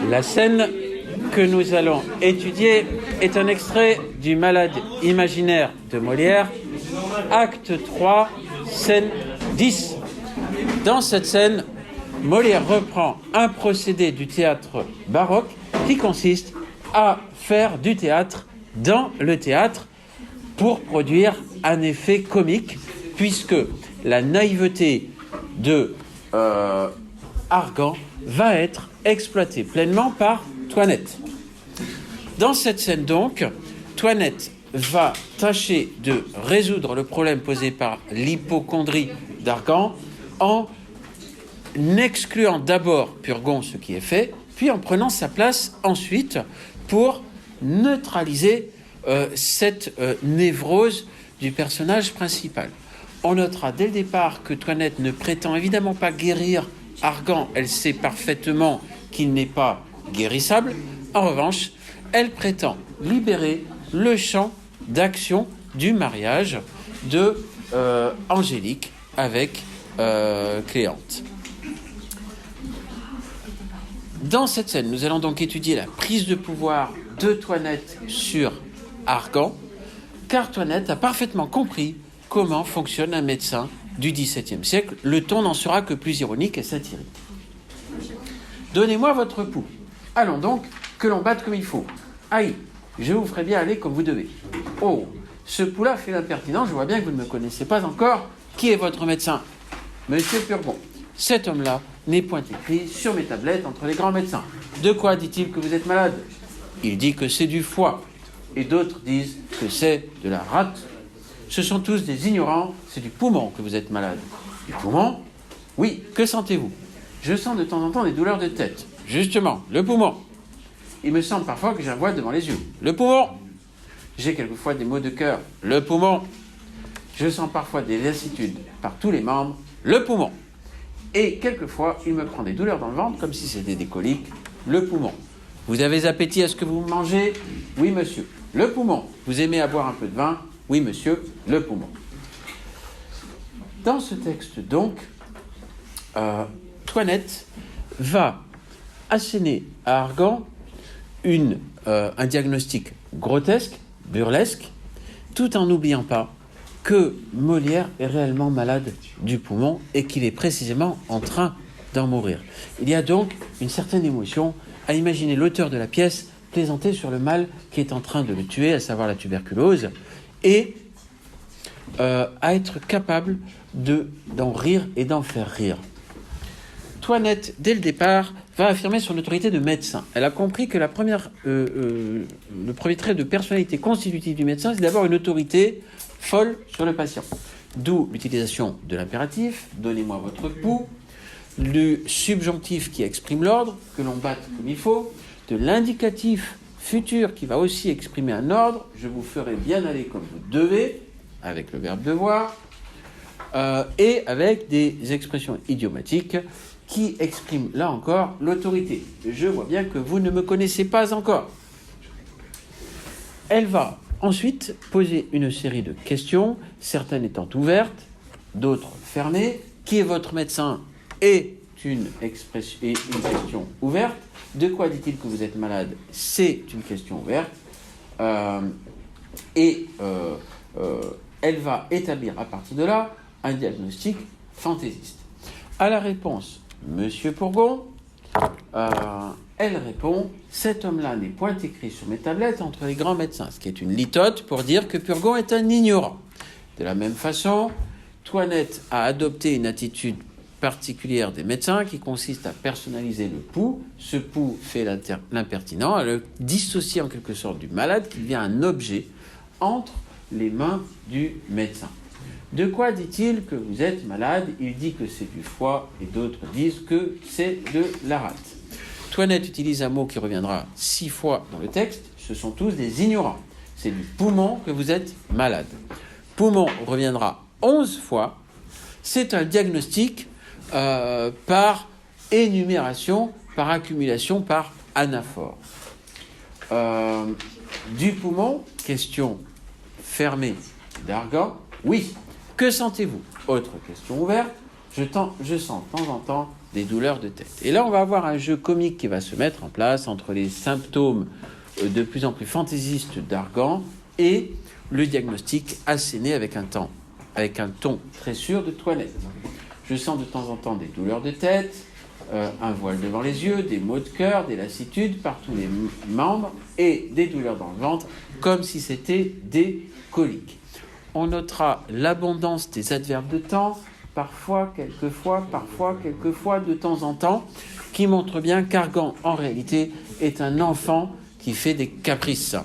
La scène que nous allons étudier est un extrait du Malade imaginaire de Molière, acte 3, scène 10. Dans cette scène, Molière reprend un procédé du théâtre baroque qui consiste à faire du théâtre dans le théâtre pour produire un effet comique, puisque la naïveté de Argan va être exploitée pleinement par Toinette. Dans cette scène donc, Toinette va tâcher de résoudre le problème posé par l'hypocondrie d'Argan en excluant d'abord Purgon, ce qui est fait, puis en prenant sa place ensuite pour neutraliser cette névrose du personnage principal. On notera dès le départ que Toinette ne prétend évidemment pas guérir Argan. Elle sait parfaitement qu'il n'est pas guérissable. En revanche, elle prétend libérer le champ d'action du mariage de Angélique avec Cléante. Dans cette scène, nous allons donc étudier la prise de pouvoir de Toinette sur Argan, car Toinette a parfaitement compris comment fonctionne un médecin du XVIIe siècle. Le ton n'en sera que plus ironique et satirique. Donnez-moi votre pouls. Allons donc, que l'on batte comme il faut. Aïe, je vous ferai bien aller comme vous devez. Oh, ce pouls-là fait l'impertinent, je vois bien que vous ne me connaissez pas encore. Qui est votre médecin? Monsieur Purgon. Cet homme-là n'est point écrit sur mes tablettes entre les grands médecins. De quoi dit-il que vous êtes malade? Il dit que c'est du foie. Et d'autres disent que c'est de la rate. Ce sont tous des ignorants, c'est du poumon que vous êtes malade. Du poumon? Oui, que sentez-vous? Je sens de temps en temps des douleurs de tête. Justement, le poumon. Il me semble parfois que j'ai un voile devant les yeux. Le poumon. J'ai quelquefois des maux de cœur. Le poumon. Je sens parfois des lassitudes par tous les membres. Le poumon. Et quelquefois, il me prend des douleurs dans le ventre comme si c'était des coliques. Le poumon. Vous avez appétit à ce que vous mangez? Oui, monsieur. Le poumon. Vous aimez à boire un peu de vin? Oui, monsieur. Le poumon. Dans ce texte, donc, Toinette va asséner à Argan un diagnostic grotesque, burlesque, tout en n'oubliant pas que Molière est réellement malade du poumon et qu'il est précisément en train d'en mourir. Il y a donc une certaine émotion à imaginer l'auteur de la pièce plaisanter sur le mal qui est en train de le tuer, à savoir la tuberculose, et à être capable d'en rire et d'en faire rire. Toinette, dès le départ, va affirmer son autorité de médecin. Elle a compris que le premier trait de personnalité constitutive du médecin, c'est d'avoir une autorité folle sur le patient. D'où l'utilisation de l'impératif, donnez-moi votre pouls, le subjonctif qui exprime l'ordre, que l'on batte comme il faut, de l'indicatif futur qui va aussi exprimer un ordre, je vous ferai bien aller comme vous devez, avec le verbe devoir, et avec des expressions idiomatiques qui expriment là encore l'autorité. Je vois bien que vous ne me connaissez pas encore. Elle va ensuite poser une série de questions, certaines étant ouvertes, d'autres fermées. Qui est votre médecin? Est une question ouverte. De quoi dit-il que vous êtes malade? C'est une question ouverte. Elle va établir à partir de là un diagnostic fantaisiste. À la réponse, Monsieur Purgon, elle répond, cet homme-là n'est point écrit sur mes tablettes entre les grands médecins, ce qui est une litote pour dire que Purgon est un ignorant. De la même façon, Toinette a adopté une attitude particulière des médecins qui consiste à personnaliser le pouls. Ce pouls fait l'impertinent, à le dissocier en quelque sorte du malade qui devient un objet entre les mains du médecin. De quoi dit-il que vous êtes malade? Il dit que c'est du foie et d'autres disent que c'est de la rate. Toinette utilise un mot qui reviendra 6 fois dans le texte. Ce sont tous des ignorants. C'est du poumon que vous êtes malade. Poumon reviendra 11 fois. C'est un diagnostic par énumération, par accumulation, par anaphore. Du poumon, question fermée d'Argan. Oui. Que sentez-vous? Autre question ouverte. Je sens de temps en temps des douleurs de tête. Et là, on va avoir un jeu comique qui va se mettre en place entre les symptômes de plus en plus fantaisistes d'Argan et le diagnostic asséné avec un ton très sûr de Toinette. Je sens de temps en temps des douleurs de tête, un voile devant les yeux, des maux de cœur, des lassitudes par tous les membres et des douleurs dans le ventre, comme si c'était des coliques. On notera l'abondance des adverbes de temps, parfois, quelquefois, de temps en temps, qui montre bien qu'Argan, en réalité, est un enfant qui fait des caprices.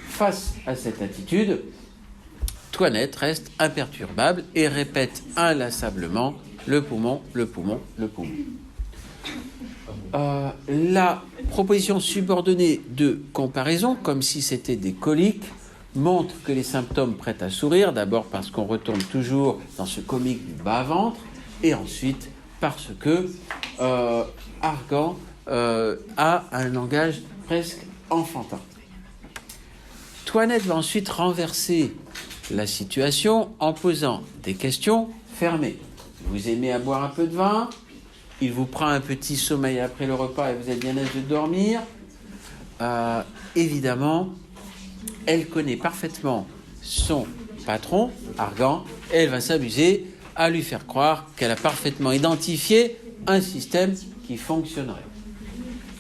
Face à cette attitude, Toinette reste imperturbable et répète inlassablement le poumon, le poumon, le poumon. La proposition subordonnée de comparaison, comme si c'était des coliques, montre que les symptômes prêtent à sourire, d'abord parce qu'on retourne toujours dans ce comique du bas-ventre, et ensuite parce que Argan a un langage presque enfantin. Toinette va ensuite renverser la situation en posant des questions fermées. Vous aimez à boire un peu de vin? Il vous prend un petit sommeil après le repas et vous êtes bien aise de dormir. Évidemment, elle connaît parfaitement son patron, Argan, et elle va s'amuser à lui faire croire qu'elle a parfaitement identifié un système qui fonctionnerait.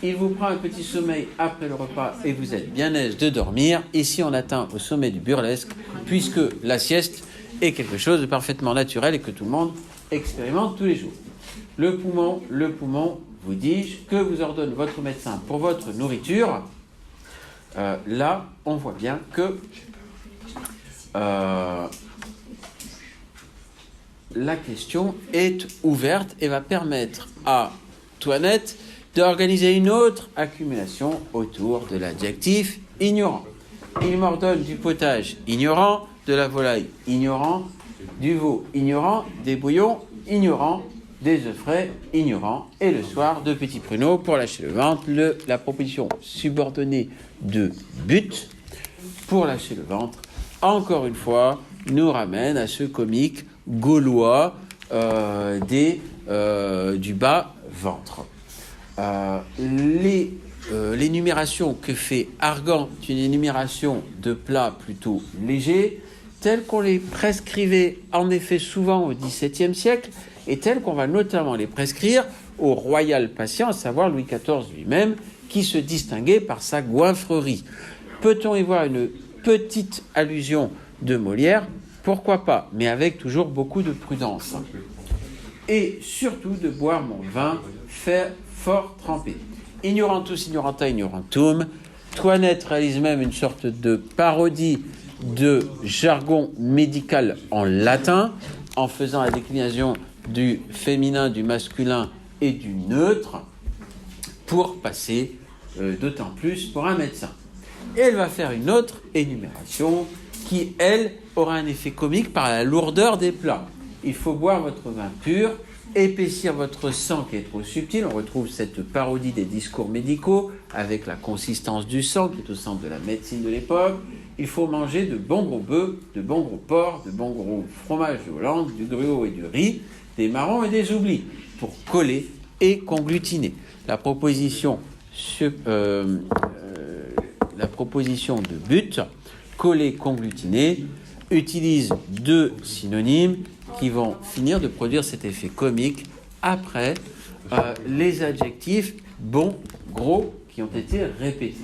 Il vous prend un petit sommeil après le repas et vous êtes bien aise de dormir. Ici, on atteint au sommet du burlesque, puisque la sieste est quelque chose de parfaitement naturel et que tout le monde expérimente tous les jours. Le poumon, vous dis-je, que vous ordonne votre médecin pour votre nourriture. Là, on voit bien que la question est ouverte et va permettre à Toinette d'organiser une autre accumulation autour de l'adjectif ignorant. Il m'ordonne du potage ignorant, de la volaille ignorant, du veau ignorant, des bouillons ignorants, des œufs frais ignorants, et le soir, de petits pruneaux pour lâcher le ventre. La proposition subordonnée de but pour lâcher le ventre, encore une fois, nous ramène à ce comique gaulois du bas ventre. L'énumération que fait Argan est une énumération de plats plutôt légers, tels qu'on les prescrivait en effet souvent au XVIIe siècle, et tels qu'on va notamment les prescrire au royal patient, à savoir Louis XIV lui-même, qui se distinguait par sa goinfrerie. Peut-on y voir une petite allusion de Molière? Pourquoi pas, mais avec toujours beaucoup de prudence. Et surtout de boire mon vin fort trempé. Ignorantus ignoranta ignorantum. Toinette réalise même une sorte de parodie de jargon médical en latin, en faisant la déclinaison du féminin, du masculin et du neutre, pour passer d'autant plus pour un médecin. Et elle va faire une autre énumération qui, elle, aura un effet comique par la lourdeur des plats. Il faut boire votre vin pur, épaissir votre sang qui est trop subtil. On retrouve cette parodie des discours médicaux avec la consistance du sang qui est au centre de la médecine de l'époque. Il faut manger de bons gros bœufs, de bons gros porcs, de bons gros fromages de Hollande, du gruau et du riz, des marrons et des oublis, pour coller et conglutiner. La proposition de but, coller, conglutiner, utilise deux synonymes qui vont finir de produire cet effet comique après les adjectifs bon, gros qui ont été répétés.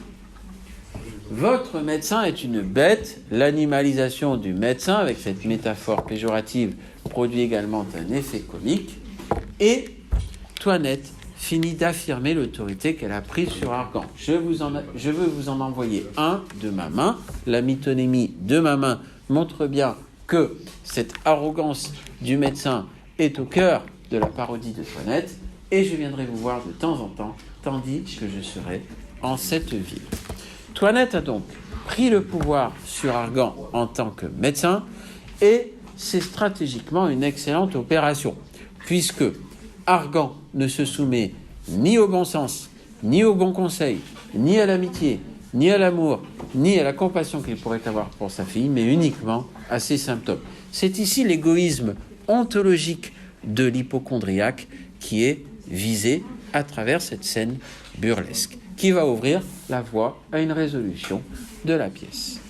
Votre médecin est une bête. L'animalisation du médecin, avec cette métaphore péjorative, produit également un effet comique. Et Toinette finit d'affirmer l'autorité qu'elle a prise sur Argan. Je veux vous en envoyer un de ma main. La mytonymie de ma main montre bien que cette arrogance du médecin est au cœur de la parodie de Toinette, et je viendrai vous voir de temps en temps, tandis que je serai en cette ville. Toinette a donc pris le pouvoir sur Argan en tant que médecin, et c'est stratégiquement une excellente opération, puisque Argan ne se soumet ni au bon sens, ni au bon conseil, ni à l'amitié, ni à l'amour, ni à la compassion qu'il pourrait avoir pour sa fille, mais uniquement à ses symptômes. C'est ici l'égoïsme ontologique de l'hypocondriaque qui est visé à travers cette scène burlesque, qui va ouvrir la voie à une résolution de la pièce.